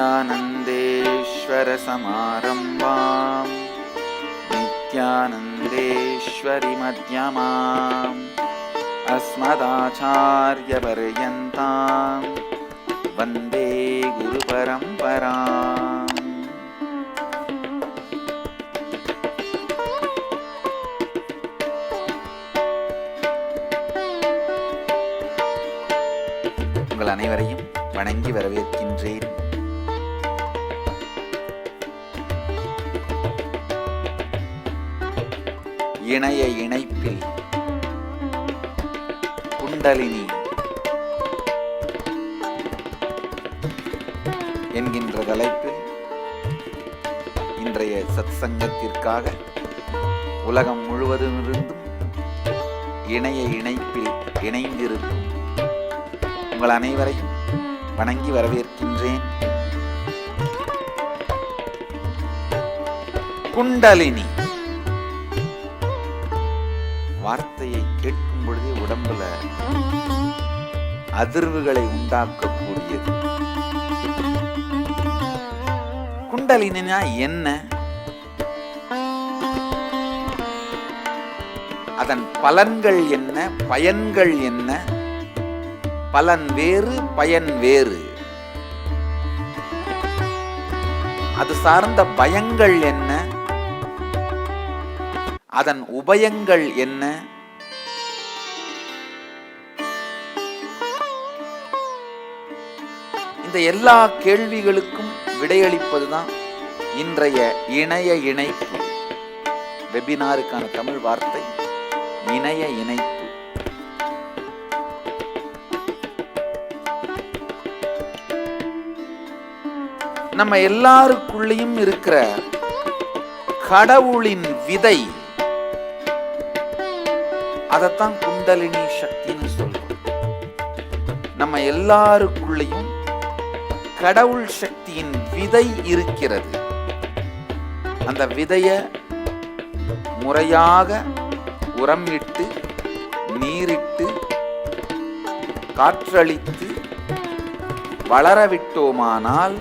विद्यानन्देश्वरसमारम्भाम् नित्यानन्देश्वरीमध्यमाम् अस्मदाचार्यपर्यन्ताम् वन्दे गुरुपरम्पराम्. உங்கள் அனைவரையும் வணங்கி வரவேற்கின்றேன். இணைய இணைப்பில் குண்டலினி என்கின்ற தலைப்பில் இன்றைய சத்சங்கத்திற்காக உலகம் முழுவதுமிருந்தும் இணைய இணைப்பில் இணைந்திருக்கும் உங்கள் அனைவரையும் வணங்கி வரவேற்கின்றேன். குண்டலினி வார்த்தையை கேட்கும் பொழுதே உடம்புல அதிர்வுகளை உண்டாக்கக்கூடியது. குண்டலினா என்ன? அதன் பலன்கள் என்ன? பயன்கள் என்ன? பலன் வேறு, பயன் வேறு. அது சார்ந்த பயங்கள் என்ன? அதன் உபயங்கள் என்ன? இந்த எல்லா கேள்விகளுக்கும் விடையளிப்பதுதான் இன்றைய இணைய இணைப்பு. வெபினாருக்கான தமிழ் வார்த்தை இணைய இணைப்பு. நம்ம எல்லாருக்குள்ளேயும் இருக்கிற கடவுளின் விதை, அதத்தான் குண்டலினி சக்தின்னு சொல்றோம். நம்ம எல்லாருக்குள்ளேயும் கடவுள் சக்தியின் விதை இருக்கிறது. அந்த விதைய முறையாக உரம் இட்டு, நீரிட்டு, காற்றளித்து வளரவிட்டோமானால்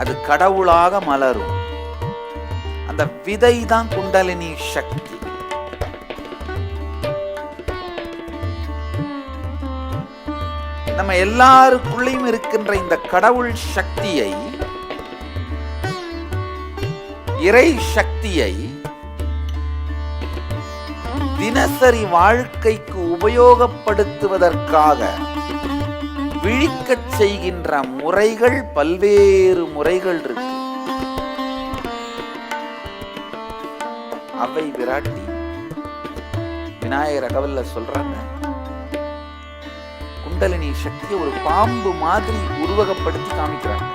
அது கடவுளாக மலரும். அந்த விதை தான் குண்டலினி சக்தி. நம்ம எல்லாருக்குள்ளேயும் இருக்கின்ற இந்த கடவுள் சக்தியை, இறை சக்தியை தினசரி வாழ்க்கைக்கு உபயோகப்படுத்துவதற்காக விழிக்கச் செய்கின்ற முறைகள், பல்வேறு முறைகள் இருக்கு. அவை விராட்டி விநாயகர் அகவல்ல சொல்றாங்க, குண்டலினி சக்தியை ஒரு பாம்பு மாதிரி உருவகப்படுத்தி காமிக்கிறாங்க.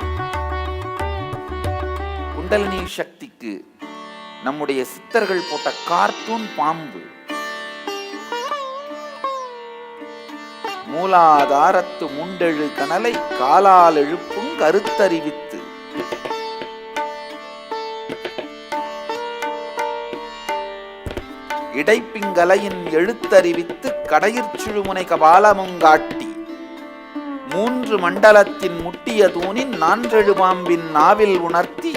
குண்டலினி சக்திக்கு நம்முடைய சித்தர்கள் போட்ட கார்ட்டூன் பாம்பு. மூலாதாரத்து முண்டெழு கனலை காலால் எழுப்பும் கருத்தறிவித்து, இடைப்பிங்கலையின் எழுத்தறிவித்து கடையிற்சிழுமுனை கபாலமுங்காட்டி, மூன்று மண்டலத்தின் முட்டிய தூணின் நான்றெழு பாம்பின் நாவில் உணர்த்தி,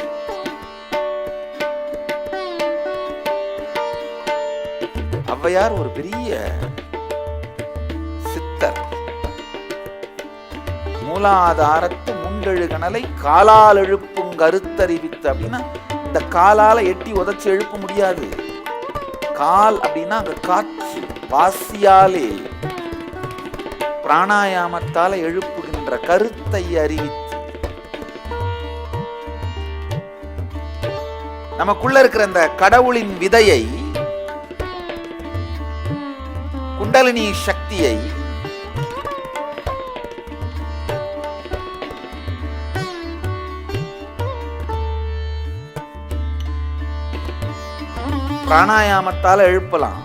ஔவையார் ஒரு பெரிய சித்தர். மூலாதாரத்து முண்டெழு கனலை காலால் எழுப்பும் கருத்தறிவித்து அப்படின்னா, இந்த காலால எட்டி உதச்சி எழுப்ப முடியாது. கால் அப்படின்னா அங்க காற்று வாசியாலே பிராணாயாமத்தால எழுப்புகின்ற கருத்தை அறிவித்து, நமக்குள்ள இருக்கிற அந்த கடவுளின் விதையை, குண்டலினி சக்தியை பிராணாயாமத்தால எழுப்பலாம்.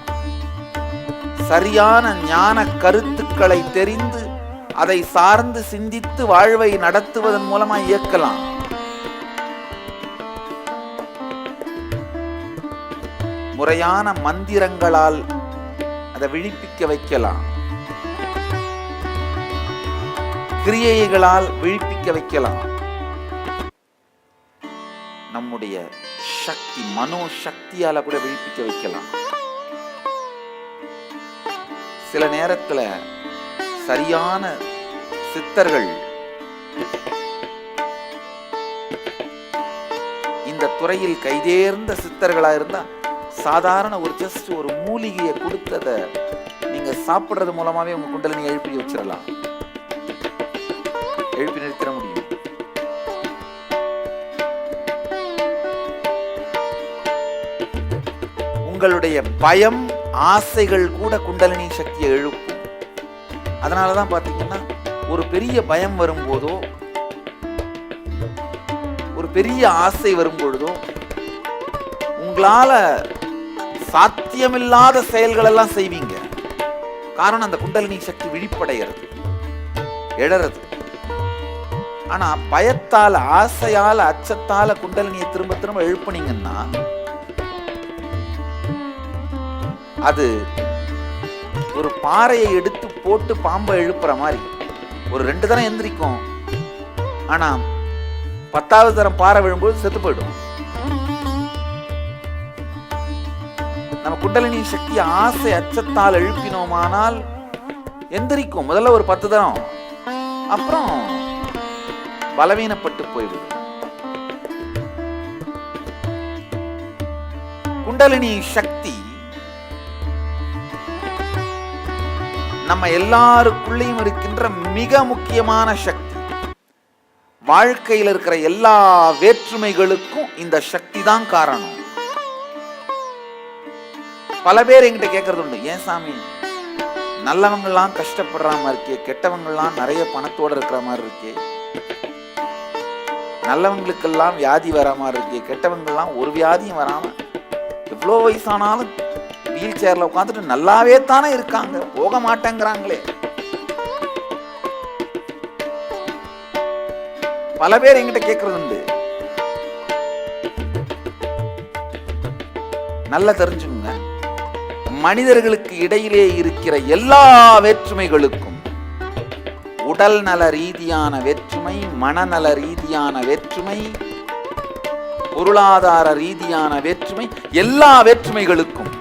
சரியான ஞான கருத்துக்களை தெரிந்து அதை சார்ந்து சிந்தித்து வாழ்வை நடத்துவதன் மூலமா இயக்கலாம். முறையான மந்திரங்களால் அதை விழிப்பிக்க வைக்கலாம். கிரியைகளால் விழிப்பிக்க வைக்கலாம். நம்முடைய சக்தி, மனோ சக்தியால கூட விழிப்பிக்க வைக்கலாம். சில நேரத்துல சரியான சித்தர்கள் இந்த துறையில் கைதேர்ந்த சித்தர்களா இருந்தா சாதாரண ஒரு மூலிகையை கொடுத்தத நீங்க சாப்பிடுறது மூலமாவே உங்க குண்டலினி எழுப்பி வச்சிடலாம், எழுப்பி நிறுத்திட முடியும். உங்களுடைய பயம், ஆசைகள் கூட குண்டலினி சக்தியை எழுப்பும். அதனாலதான் பாத்தீங்கன்னா ஒரு பெரிய பயம் வரும்போதோ, ஒரு பெரிய ஆசை வரும்பொழுதோ உங்களால சாத்தியமில்லாத செயல்கள் எல்லாம் செய்வீங்க. காரணம் அந்த குண்டலினி சக்தி விழிப்படைகிறது, எழறது. ஆனா பயத்தால, ஆசையால, அச்சத்தால குண்டலினியை திரும்ப திரும்ப எழுப்புனீங்கன்னா அது ஒரு பாறையை எடுத்து போட்டு பாம்பை எழுப்புற மாதிரி. ஒரு 2 தரம் எந்திரிக்கும், ஆனா 10வது தரம் பாறை விழும்போது செத்து போயிடும். நம்ம குண்டலினி சக்தி ஆசை அச்சத்தால் எழுப்பினோமானால் எந்திரிக்கும் முதல்ல ஒரு 10 தரம், அப்புறம் பலவீனப்பட்டு போய்விடும். குண்டலினி சக்தி நம்ம எல்லாருக்குள்ளேயும் இருக்கின்ற மிக முக்கியமான சக்தி. வாழ்க்கையில் இருக்கிற எல்லா வேற்றுமைகளுக்கும் இந்த சக்தி தான் காரணம். பல பேர் என்கிட்ட கேட்கறது உண்டு, ஏன் சாமி நல்லவங்கெல்லாம் கஷ்டப்படுற மாதிரி இருக்கே, கெட்டவங்கெல்லாம் நிறைய பணத்தோட இருக்கிற மாதிரி இருக்கே, நல்லவங்களுக்கெல்லாம் வியாதி வர மாதிரி இருக்கே, கெட்டவங்கெல்லாம் ஒரு வியாதியும் வராம எவ்வளோ வயசானாலும் வீல் சேர்ல உட்காந்துட்டு நல்லாவே தானே இருக்காங்க, போக மாட்டேங்கிறாங்களே. பல பேர் என்கிட்ட கேட்கறது உண்டு. நல்லா தெரிஞ்சுங்க, மனிதர்களுக்கு இடையிலே இருக்கிற எல்லா வேற்றுமைகளுக்கும், உடல் நல ரீதியான வேற்றுமை, மனநல ரீதியான வேற்றுமை, பொருளாதார ரீதியான வேற்றுமை, எல்லா வேற்றுமைகளுக்கும்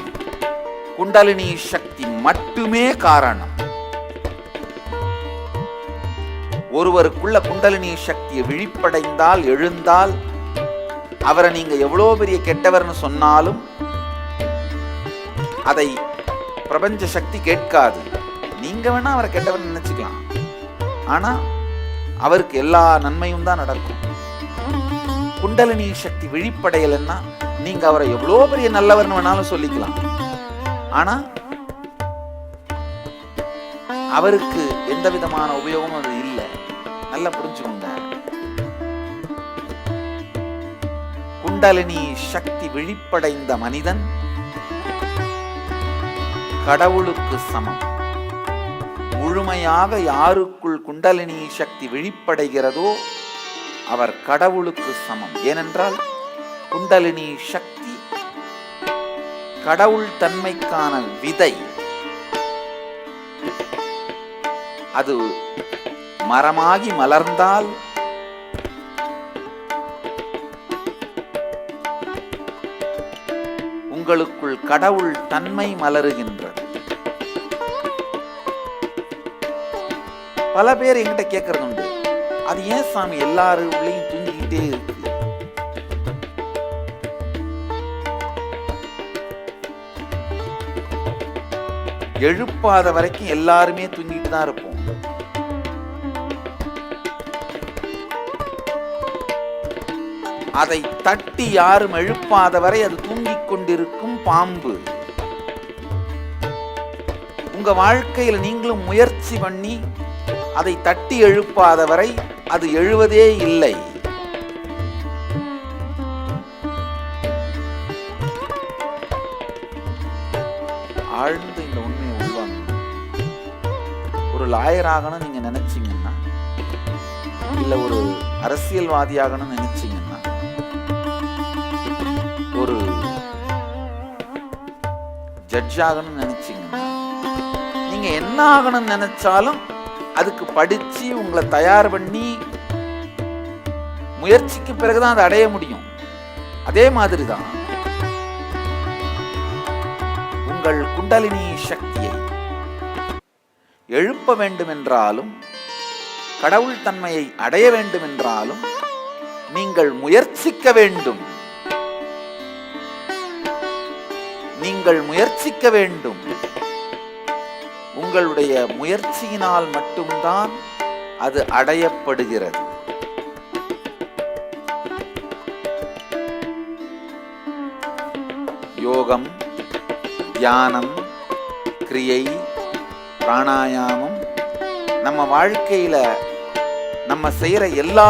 குண்டலினி சக்தி மட்டுமே காரணம். ஒருவருக்குள்ள குண்டலினி சக்தியை விழிப்படைந்தால், எழுந்தால், அவரை நீங்க எவ்வளவு பெரிய கெட்டவர்னு சொன்னாலும் அதை பிரபஞ்ச சக்தி கேட்காது. நீங்க வேணா அவரை கெட்டவர்னு நினைச்சுக்கலாம், ஆனா அவருக்கு எல்லா நன்மையும் தான் நடக்கும். குண்டலினி சக்தி விழிப்படையலைன்னா நீங்க அவரை எவ்வளவு பெரிய நல்லவர்னு வேணாலும் சொல்லிக்கலாம், ஆனா அவருக்கு எந்த விதமான உபயோகமும் அது இல்லை. நல்லா புரிஞ்சுக்கோங்க, குண்டலினி சக்தி விழிப்படைந்த மனிதன் கடவுளுக்கு சமம். முழுமையாக யாருக்குள் குண்டலினி சக்தி விழிப்படைகிறதோ அவர் கடவுளுக்கு சமம். ஏனென்றால் குண்டலினி சக்தி கடவுள் தன்மைக்கான விதை. அது மரமாகி மலர்ந்தால் உங்களுக்குள் கடவுள் தன்மை மலருகின்றது. பல பேர் என்கிட்ட கேட்கறது உண்டு, அது ஏன் சாமி எல்லாரும் உள்ளேயும் தூங்கிக்கிட்டே இருக்கு? எழுப்பாத வரைக்கும் எல்லாருமே தூங்கிட்டு தான் இருப்போம். அதை தட்டி யாரும் எழுப்பாத வரை அது தூங்கிக் கொண்டிருக்கும் பாம்பு. உங்க வாழ்க்கையில் நீங்களும் முயற்சி பண்ணி அதை தட்டி எழுப்பாத வரை அது எழுவதே இல்லை. ஆழ்ந்து இந்த உண்மையை உள்வாங்க. ஒரு லாயர் ஆகணும்னு நீங்க நினைச்சீங்கன்னா, இல்ல ஒரு அரசியல்வாதி ஆகணும்னு நினைச்சீங்கன்னா, ஒரு ஜட்ஜ் ஆகணும்னு நினைச்சீங்கன்னா, நீங்க என்ன ஆகணும்னு நினைச்சாலும் அதுக்கு படிச்சு உங்களை தயார் பண்ணி முயற்சிக்கு பிறகுதான் அதை அடைய முடியும். அதே மாதிரிதான் உங்கள் குண்டலினி சக்தியை எழுப்ப வேண்டும் என்றாலும், கடவுள் தன்மையை அடைய வேண்டும் என்றாலும் நீங்கள் முயற்சிக்க வேண்டும். நீங்கள் முயற்சிக்க வேண்டும். உங்களுடைய முயற்சியினால் மட்டும்தான் அது அடையப்படுகிறது. யோகம், தியானம், கிரியை, பிராணாயாமம் நம்ம வாழ்க்கையில நம்ம செய்யற எல்லா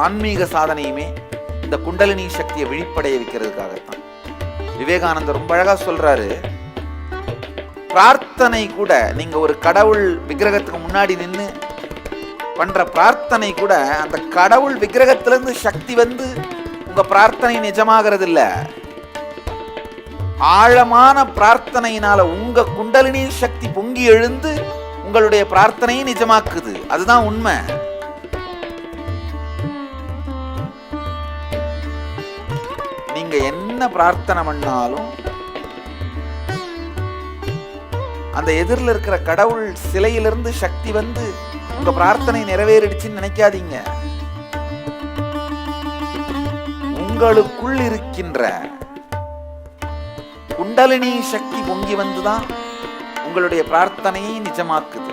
ஆன்மீக சாதனையுமே இந்த குண்டலினி சக்தியை விழிப்படைய வைக்கிறதுக்காகத்தான். விவேகானந்தர் ரொம்ப அழகா சொல்றாரு, பிரார்த்தனை கூட, நீங்க ஒரு கடவுள் விக்கிரகத்துக்கு முன்னாடி நின்று பண்ற பிரார்த்தனை கூட அந்த கடவுள் விக்கிரகத்திலிருந்து சக்தி வந்து உங்க பிரார்த்தனை நிஜமாகிறது இல்ல. ஆழமான பிரார்த்தனையினால உங்க குண்டலினி சக்தி பொங்கி எழுந்து உங்களுடைய பிரார்த்தனையை நிஜமாக்குது. அதுதான் உண்மை. நீங்க என்ன பிரார்த்தனை பண்ணாலும் அந்த எதிரில் இருக்கிற கடவுள் சிலையிலிருந்து சக்தி வந்து உங்க பிரார்த்தனை நிறைவேறிடுச்சுன்னு நினைக்காதீங்க. உங்களுக்குள் இருக்கின்ற குண்டலினி சக்தி பொங்கி வந்துதான் உங்களுடைய பிரார்த்தனையை நிஜமாக்குது.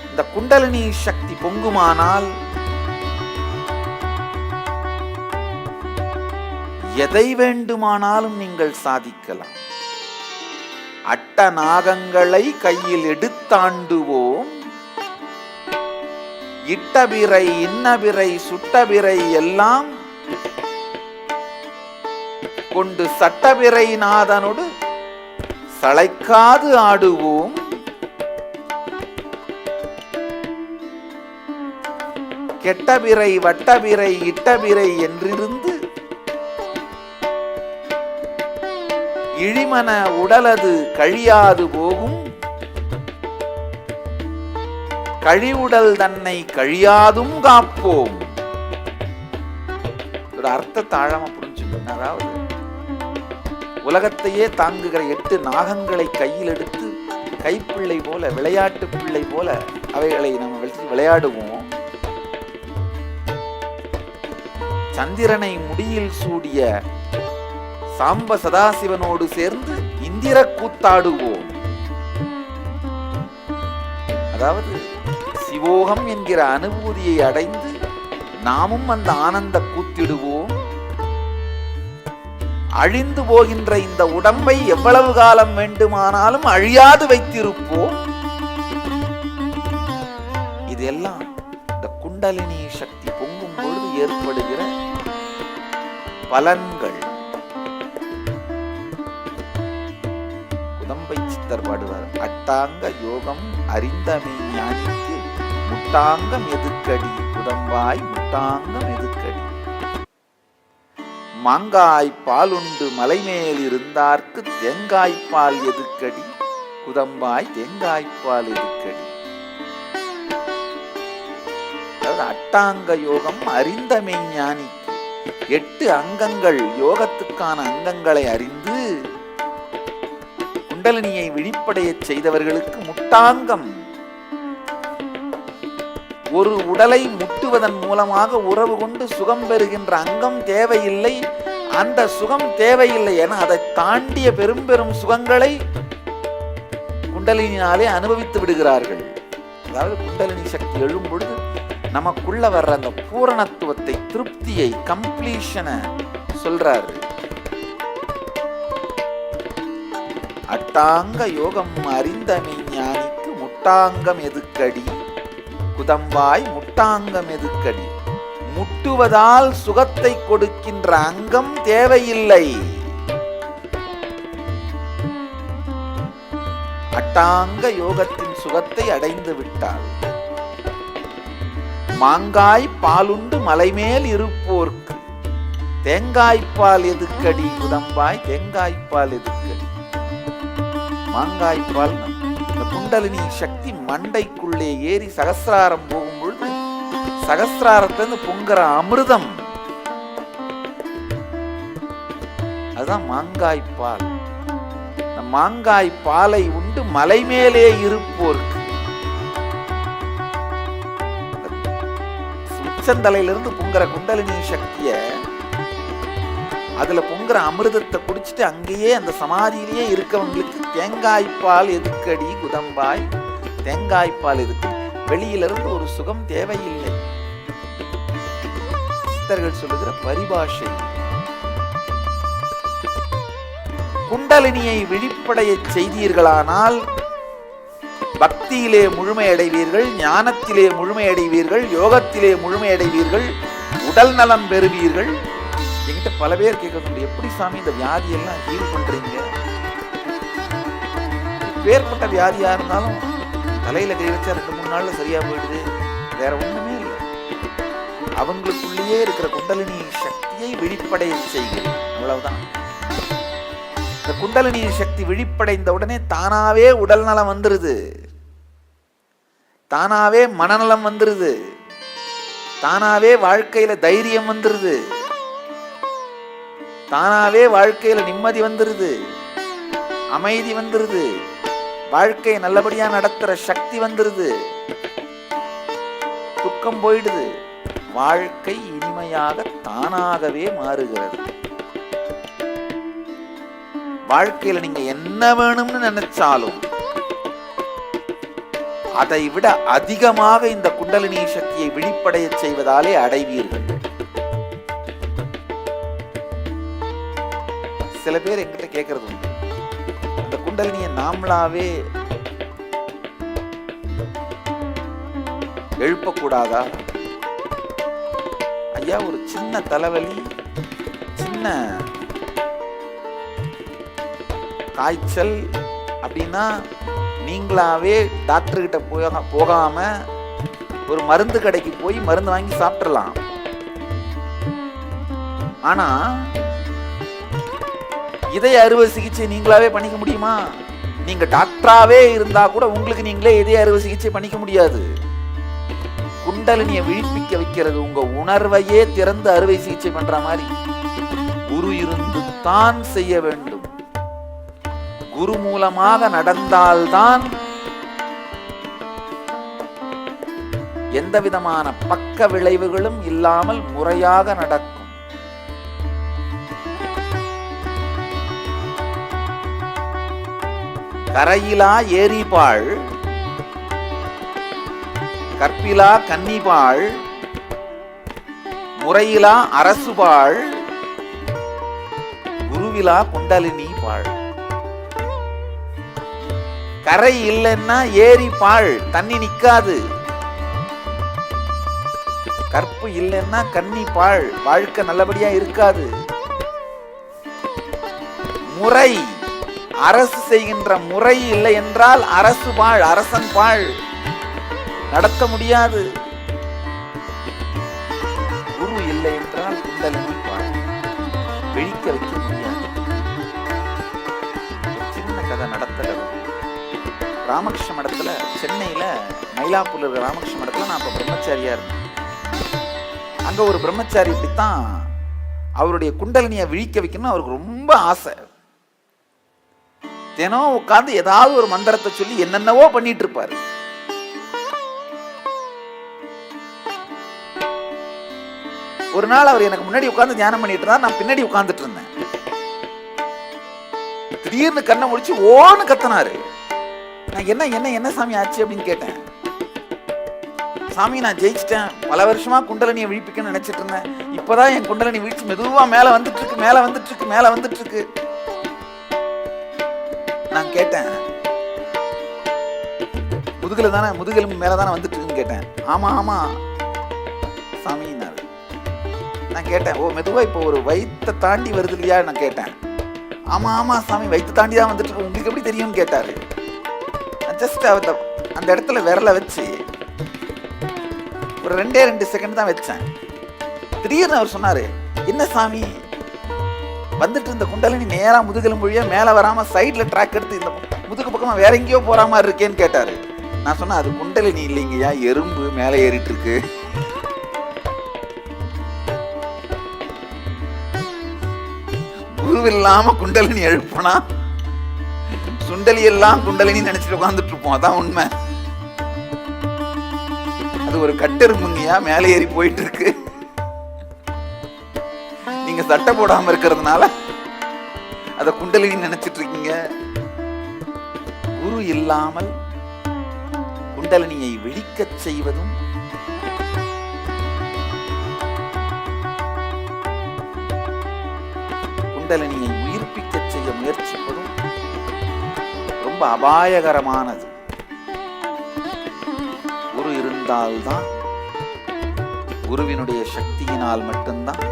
இந்த குண்டலினி சக்தி பொங்குமானால் எதை வேண்டுமானாலும் நீங்கள் சாதிக்கலாம். அட்ட நாகங்களை கையில் எடுத்தாண்டுவோம், இட்டபிரை இன்னபிரை சுட்டபிரை எல்லாம் கொண்டு சட்டபிரை நாதனோடு சளைக்காது ஆடுவோம். கெட்டபிரை வட்டபிரை இட்டபிரை என்றிருந்து இழிமன உடலது கழியாது போகும், கழிவுடல் தன்னை கழியாதும் காப்போம். ஒரு அர்த்தத்தை ஆழமா புரிஞ்சுக்கணும். அதாவது உலகத்தையே தாங்குகிற 8 நாகங்களை கையில் எடுத்து கைப்பிள்ளை போல, விளையாட்டு பிள்ளை போல அவைகளை நம்ம வச்சு விளையாடுவோம். சந்திரனை முடியில் சூடிய சாம்ப சதாசிவனோடு சேர்ந்து இந்திர கூத்தாடுவோம். அதாவது சிவோகம் என்கிற அனுபூதியை அடைந்து நாமும் அந்த ஆனந்த கூத்திடுவோம். அழிந்து போகின்ற இந்த உடம்பை எவ்வளவு காலம் வேண்டுமானாலும் அழியாது வைத்திருப்போம். இதெல்லாம் இந்த குண்டலினி சக்தி பொங்கும் பொழுது ஏற்படுகிற பலன்கள். குதம்பை சித்தர் பாடுவார், அட்டாங்க யோகம் அறிந்தமை ஞானிக்கு முட்டாங்கம் எதுக்கடி, குதம்பாய் முட்டாங்கம் எதுக்கடி. மாங்காய் பாலுண்டு மலைமேல் இருந்தார்க்கு தேங்காய்ப்பால் எதுக்கடி, குதம்பாய் தேங்காய்ப்பால் எதுக்கடி. அதாவது அட்டாங்க யோகம் அறிந்த மெய்ஞானிக்கு, 8 அங்கங்கள், யோகத்துக்கான அங்கங்களை அறிந்து குண்டலினியை விழிப்படைய செய்தவர்களுக்கு முட்டாங்கம், ஒரு உடலை முட்டுவதன் மூலமாக உறவு கொண்டு சுகம் பெறுகின்ற அங்கம் தேவையில்லை. அந்த சுகம் தேவையில்லை என அதை தாண்டிய பெரும் பெரும் சுகங்களை குண்டலினியாலே அனுபவித்து விடுகிறார்கள். அதாவது குண்டலினி சக்தி எழும் பொழுது நமக்குள்ள வர்ற அந்த பூரணத்துவத்தை, திருப்தியை, கம்ப்ளீஷனை சொல்றாரு. அட்டாங்க யோகம் அறிந்த மெய்ஞானிக்கு முட்டாங்கம் எதுக்கடி, குதம்பாய் முட்டாங்கம் எதுக்கடி. முட்டுவதால் சுகத்தை கொடுக்கின்ற அங்கம் தேவையில்லை. அட்டாங்க யோகத்தின் சுகத்தை அடைந்து விட்டால் மாங்காய் பாலுண்டு மலைமேல் இருப்போர்க்கு தேங்காய்ப்பால் எதுக்கடி, குதம்பாய் தேங்காய்ப்பால் எதுக்கடி. மாங்காய்ப்பால். இந்த குண்டலினி சக்தி மண்டைக்குள்ளே ஏறி சகசிராரம் போகும் பொழுது சகசிராரத்திலிருந்து பொங்குற அமிர்தம், அதுதான் மாங்காய்ப்பால். இந்த மாங்காய் பாலை உண்டு மலை மேலே இருப்போருக்கு, உச்சந்தலையிலிருந்து பொங்குற குண்டலினி சக்திய, அதுல பொங்குற அமிர்தத்தை குடிச்சிட்டு அங்கேயே அந்த சமாதியிலேயே இருக்கவங்களுக்கு தேங்காய்ப்பால் எதுக்கடி குதம்பாய், தேங்காய்ப்பால் எதுக்கு, வெளியிலிருந்து ஒரு சுகம் தேவையில்லை. சித்தர்கள் சொல்லுகிற பரிபாஷை. குண்டலினியை விழிப்படைய செய்தீர்களானால் பக்தியிலே முழுமை அடைவீர்கள், ஞானத்திலே முழுமை அடைவீர்கள், யோகத்திலே முழுமை அடைவீர்கள், உடல் நலம் பெறுவீர்கள். என்கிட்ட பல பேர் கேட்க, எப்படி சாமி இந்த வியாதியெல்லாம் ஹீல் பண்றீங்க? பேர்பட்ட வியாதியா இருந்தாலும் தலையில கை வச்சா 2-3 நாள்ல சரியா போயிடுது, வேற ஒண்ணுமே இல்லை. அவங்களுக்குள்ளேயே இருக்கிற குண்டலினி சக்தியை விழிப்படைய செய்கிறது, அவ்வளவுதான். இந்த குண்டலினி சக்தி விழிப்படைந்த உடனே தானாவே உடல் நலம் வந்துருது, தானாவே மனநலம் வந்துருது, தானாவே வாழ்க்கையில தைரியம் வந்துருது, தானாவே வாழ்க்கையில நிம்மதி வந்துருது, அமைதி வந்துருது, வாழ்க்கையை நல்லபடியா நடத்துற சக்தி வந்துருது, துக்கம் போயிடுது, வாழ்க்கை இனிமையாக தானாகவே மாறுகிறது. வாழ்க்கையில நீங்க என்ன வேணும்னு நினைச்சாலும் அதை விட அதிகமாக இந்த குண்டலினி சக்தியை விழிப்படைய செய்வதாலே அடைவீர்கள். சில பேர் என்கிட்ட கேட்கறது உண்டு, அந்த குண்டலினியை நாமளாவே எழுப்பக்கூடாதா? ஐயா, ஒரு சின்ன தலைவலி, சின்ன காய்ச்சல் அப்படின்னா நீங்களாவே டாக்டர் கிட்ட போகாம ஒரு மருந்து கடைக்கு போய் மருந்து வாங்கி சாப்பிடலாம். ஆனா இதய அறுவை சிகிச்சை நீங்களாவே பண்ணிக்க முடியுமா? நீங்க டாக்டராவே இருந்தா கூட உங்களுக்கு நீங்களே இதய அறுவை சிகிச்சை பண்ணிக்க முடியாது. குண்டலினியை விழிப்பிக்க வைக்கிறது உங்க உணர்வையே திறந்து அறுவை சிகிச்சை பண்ற மாதிரி. குரு இருந்து தான் செய்ய வேண்டும். குரு மூலமாக நடந்தால்தான் எந்த விதமான பக்க விளைவுகளும் இல்லாமல் முறையாக நடக்கும். கரையிலா ஏரிபாள், கற்பிலா கன்னிபாள், முறையிலா அரசுபாள், குருவிலா குண்டலினி பாள். கரை இல்லைன்னா ஏரி பாழ், தண்ணி நிக்காது. கற்பு இல்லைன்னா கன்னி பாழ், வாழ்க்கை நல்லபடியா இருக்காது. முறை, அரசு செய்கின்ற முறை இல்லை என்றால் அரசு பாழ், அரசன் பாழ், நடத்த முடியாது. குரு இல்லை என்றால் குண்டலினி பாழ், விழிக்க வைக்க முடியாது. சின்ன கதை நடத்த ராமகிருஷ்ண மடத்துல, சென்னையில மயிலாப்பூர்ல இருக்கிற ராமகிருஷ்ண மடத்துல நான் அப்ப பிரம்மச்சாரியா இருந்தேன். அங்க ஒரு பிரம்மச்சாரி இப்படித்தான் அவருடைய குண்டலினியை விழிக்க வைக்கணும்னு அவருக்கு ரொம்ப ஆசை. தினம் உட்கார்ந்து ஏதாவது ஒரு மந்திரத்தை சொல்லி என்னென்னவோ பண்ணிட்டு இருப்பாரு. ஒரு நாள் அவர் எனக்கு முன்னாடி உட்கார்ந்து தியானம் பண்ணிட்டு இருந்தார், நான் பின்னாடி உட்கார்ந்துட்டு இருந்தேன். திடீர்னு கண்ணை முடிச்சு ஓன்னு கத்தினாரு. நான் என்ன என்ன என்ன சாமி ஆச்சு அப்படின்னு கேட்டேன். சாமி, நான் ஜெயிச்சிட்டேன், பல வருஷமா குண்டலினியை விழிப்பிக்கன்னு நினைச்சிட்டு இருந்தேன், இப்பதான் என் குண்டலினி வீழ்ச்சி மெதுவா மேல வந்துட்டு இருக்கு, மேல வந்துட்டு இருக்கு, மேல வந்துட்டு இருக்கு. நான் கேட்டேன், முதுகுல தானே, முதுகெலும்பு மேலதானே வந்துட்டு இருக்குன்னு கேட்டேன். ஆமா ஆமா சாமி. நான் கேட்டேன், ஓ மெதுவா இப்போ ஒரு வயிற்றை தாண்டி வருது இல்லையா? நான் கேட்டேன். ஆமா ஆமா சாமி, வயிற்று தாண்டி தான் வந்துட்டு இருக்கு, உங்களுக்கு எப்படி தெரியும்னு கேட்டாரு. ஜஸ்ட் அந்த இடத்துல விரல வச்சு ஒரு 2 செகண்ட் தான் வச்சேன். திடீர்னு அவர் சொன்னாரு, என்ன சாமி வந்துட்டு இருந்த குண்டலினி நேரா முதுகெலும்பு வழியா மேல வராம சைட்ல ட்ராக் எடுத்து இந்த முதுகு பக்கமா வேற எங்கேயோ போற மாதிரி இருக்கேன்னு கேட்டாரு. நான் சொன்னேன், அது குண்டலினி இல்லைங்கய்யா, எறும்பு மேலே ஏறிட்டு இருக்கு. குரு இல்லாம குண்டலினி எழுப்புனா சுண்டலி எல்லாம் குண்டலினி நினைச்சிட்டு உட்காந்துட்டு இருப்போம். அதான் உண்மை. அது ஒரு கட்டெரும்புங்கய்யா, மேலே ஏறி போயிட்டு இருக்கு. நீங்க சட்டை போடாம இருக்கிறதுனால அத குண்டலினி நினைச்சிட்டு இருக்கீங்க. குரு இல்லாமல் குண்டலினியை விழிக்கச் செய்வதும் குண்டலினியை உயிர்ப்பிக்க செய்ய முயற்சிப்பதும் ரொம்ப அபாயகரமானது. குரு இருந்தால்தான், குருவினுடைய சக்தியினால் மட்டும்தான்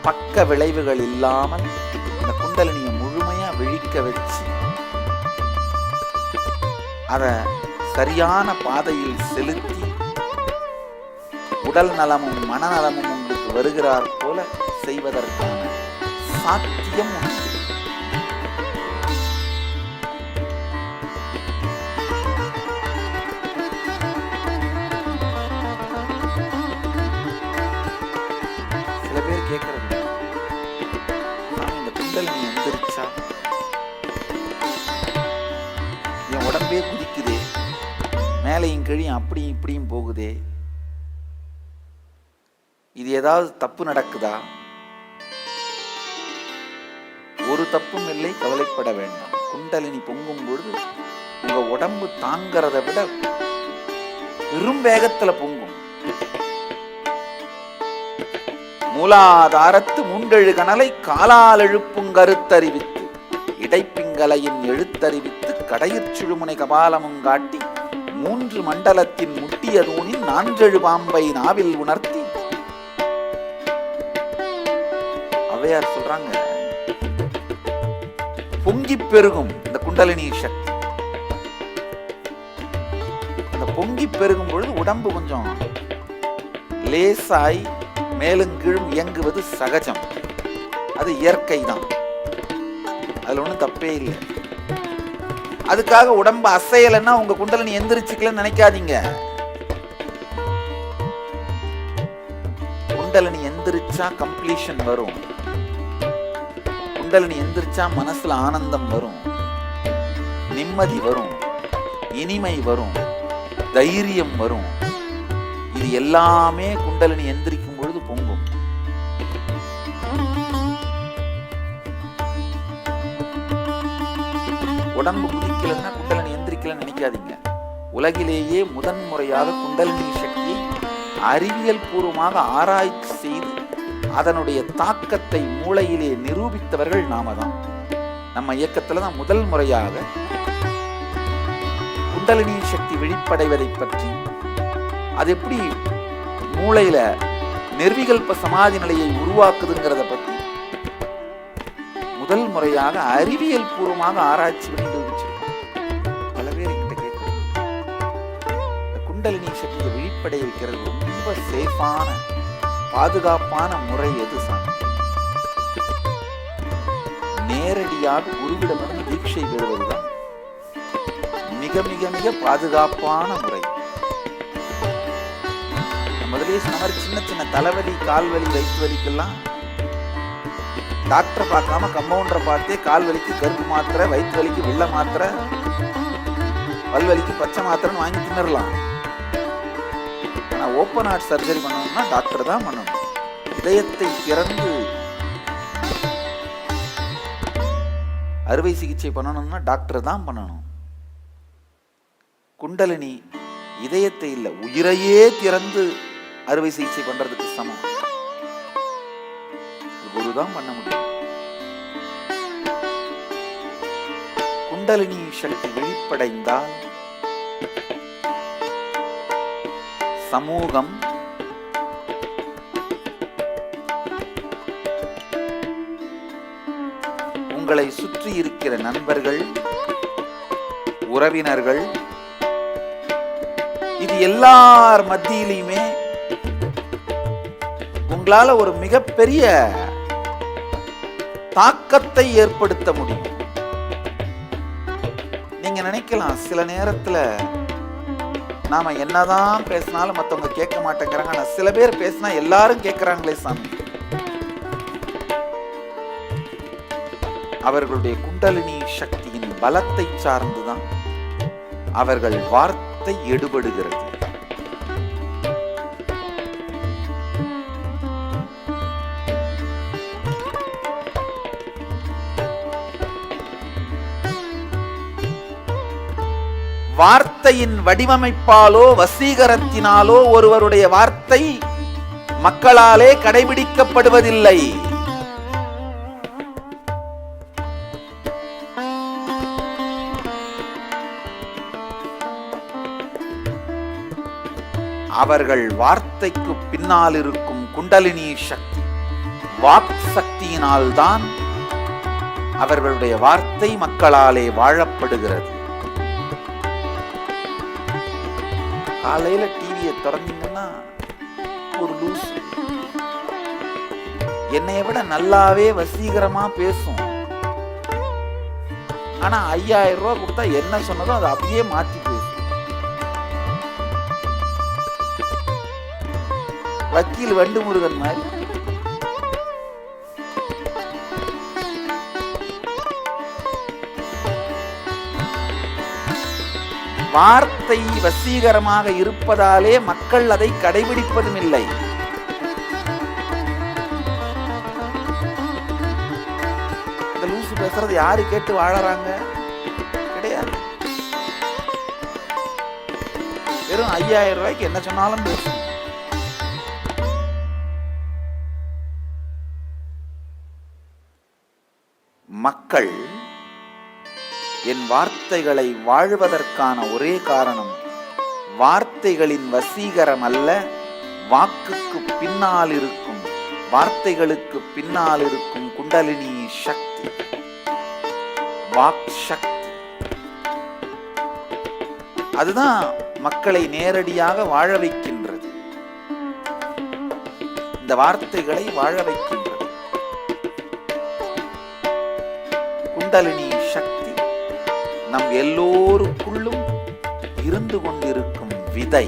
பக்க விளைவுகள் இல்லாமல் இந்த குண்டலினியை முழுமையா விழிக்க வச்சு அதை சரியான பாதையில் செலுத்தி உடல் நலமும் மனநலமும் உங்களுக்கு வருகிறார் போல செய்வதற்கான சாத்தியம் உண்டு. சில பேர் கேட்கறது, இந்த குண்டலினி எந்திரிச்சா என் உடம்பே குதிக்குதே, மேலையும் கீழையும் அப்படியும் இப்படியும் போகுதே, இது ஏதாவது தப்பு நடக்குதா? ஒரு தப்பும் இல்லை, கவலைப்பட வேண்டாம். குண்டலினி பொங்கும் பொழுது உங்க உடம்பு தாங்கிறத விட பெரும் வேகத்துல பொங்கும். மூலாதாரத்து மூண்டெழு கணலை காலால் எழுப்புங் கருத்தறிவித்து இடைப்பிங்கலையின் எழுத்தறிவித்து கடையிற் சுழுமுனை கபாலமும் காட்டி மூன்று மண்டலத்தின் முட்டிய தூணின் நான்றெழு பாம்பை நாவில் உணர்த்தி. அவையார் சொல்றாங்க, பொங்கி பெருகும் இந்த குண்டலினி சக்தி. அந்த பொங்கி பெருகும் பொழுது உடம்பு கொஞ்சம் லேசாய் மேலும் கீழும் இயங்குவது சகஜம். அது இயற்கை தான், அதுல ஒன்றும் தப்பே இல்லை. அதுக்காக உடம்பு அசையலைன்னா உங்க குண்டலினி எந்திரிச்சுக்கலன்னு நினைக்காதீங்க. குண்டலினி எந்திரிச்சா கம்ப்ளீஷன் வரும். குண்டலினி எந்திரிச்சா மனசுல ஆனந்தம் வரும், நிம்மதி வரும், இனிமை வரும், தைரியம் வரும். இது எல்லாமே குண்டலினி எந்திரிக்கும் பொழுது பொங்கும். உடம்பு குதிக்கலன்னா குண்டலினி எந்திரிக்கலன்னு நினைக்காதீங்க. உலகிலேயே முதன்முறையாக குண்டலினி சக்தியை அறிவியல் பூர்வமாக ஆராய்ச்சி செய்து அதனுடைய தாக்கத்தை மூளையிலே நிரூபித்தவர்கள் நாம தான். நம்ம இயக்கத்துல தான் முதல் முறையாக குண்டலினி சக்தி விழிப்படைவதை பற்றி, அது எப்படி மூளையில நிர்விகல்ப சமாதி நிலையை உருவாக்குதுங்கிறத பற்றி முதல் முறையாக அறிவியல் பூர்வமாக ஆராய்ச்சி பண்ணி நிரூபிச்சிருக்கோம். பல பேர் என்கிட்ட கேட்கணும், இந்த குண்டலினி சக்தியை விழிப்படைய வைக்கிறது ரொம்ப சேஃபான பாதுகாப்பான முறை எது சாமி? நேரடியாக குருவிடமிருந்து தீட்சை பெறுவதுதான் மிக மிக மிக பாதுகாப்பான முறை. முதலே சொன்ன மாதிரி சின்ன சின்ன தலைவலி, கால்வலி, வயிற்று வலிக்கெல்லாம் டாக்டரை பார்க்காம கம்பவுண்டரை பார்த்தே கால் வலிக்கு கருப்பு மாத்திரை, வயிற்று வலிக்கு வெள்ளை மாத்திரை, பல்வலிக்கு பச்சை மாத்திரைன்னு வாங்கி தின்னரலாம். ஆனால் ஓப்பன் ஹார்ட் சர்ஜரி பண்ணணும்னா டாக்டர் தான் பண்ணணும். இதயத்தை திறந்து அறுவை சிகிச்சை பண்ணணும்னா டாக்டர் தான் பண்ணணும். குண்டலினி இதயத்தை இல்லை, உயிரையே திறந்து அறுவை சிகிச்சை பண்றதுக்கு சமம். குருதான் பண்ண முடியும். குண்டலினி சக்தி விழிப்படைந்தால் சமூகம், உங்களை சுற்றி இருக்கிற நண்பர்கள், உறவினர்கள், இது எல்லார் மத்தியிலுமே உங்களால ஒரு மிகப்பெரிய தாக்கத்தை ஏற்படுத்த முடியும். நீங்க நினைக்கலாம், சில நேரத்துல நாம என்னதான் பேசினாலும் மத்தவங்க கேட்க மாட்டேங்கிறாங்க, ஆனா சில பேர் பேசினா எல்லாரும் கேட்கிறாங்களே சாமி. அவர்களுடைய குண்டலினி சக்தியின் பலத்தை சார்ந்துதான் அவர்கள் வார்த்தை எடுபடுகிறது. வார்த்தையின் வடிவமைப்பாலோ வசீகரத்தினாலோ ஒருவருடைய வார்த்தை மக்களாலே கடைபிடிக்கப்படுவதில்லை. அவர்கள் வார்த்தைக்கு பின்னால் இருக்கும் குண்டலினி சக்தி, வாக் சக்தியினால்தான் அவர்களுடைய வார்த்தை மக்களாலே வாழப்படுகிறது. காலையில டிவியை திறந்தீங்கன்னா ஒரு லூசு என்னைய விட நல்லாவே வசீகரமா பேசும். ஆனா 5000 ரூபாய் கொடுத்தா என்ன சொன்னதோ அதை அப்படியே மாத்தி பேசும். வக்கீல் வண்டு முருகன் மாதிரி. வார்த்தை வசீகரமாக இருப்பதாலே மக்கள் அதை கடைபிடிப்பதும் இல்லை. இந்த லூசு பேசுறது யாரு கேட்டு வாழறாங்க? கிடையாது. வெறும் 5000 ரூபாய்க்கு என்ன சொன்னாலும் பேசும். மக்கள் என் வார்த்தைகளை வாழ்வதற்கான ஒரே காரணம் வார்த்தைகளின் வசீகரம் அல்ல, வாக்குக்கு பின்னால் இருக்கும், வார்த்தைகளுக்கு பின்னால் இருக்கும் குண்டலினி சக்தி, வாக் சக்தி. அதுதான் மக்களை நேரடியாக வாழ வைக்கின்றது. இந்த வார்த்தைகளை வாழ வைக்கின்றது. குண்டலினி சக்தி நம் எல்லோருக்குள்ளும் இருந்து கொண்டிருக்கும் விதை,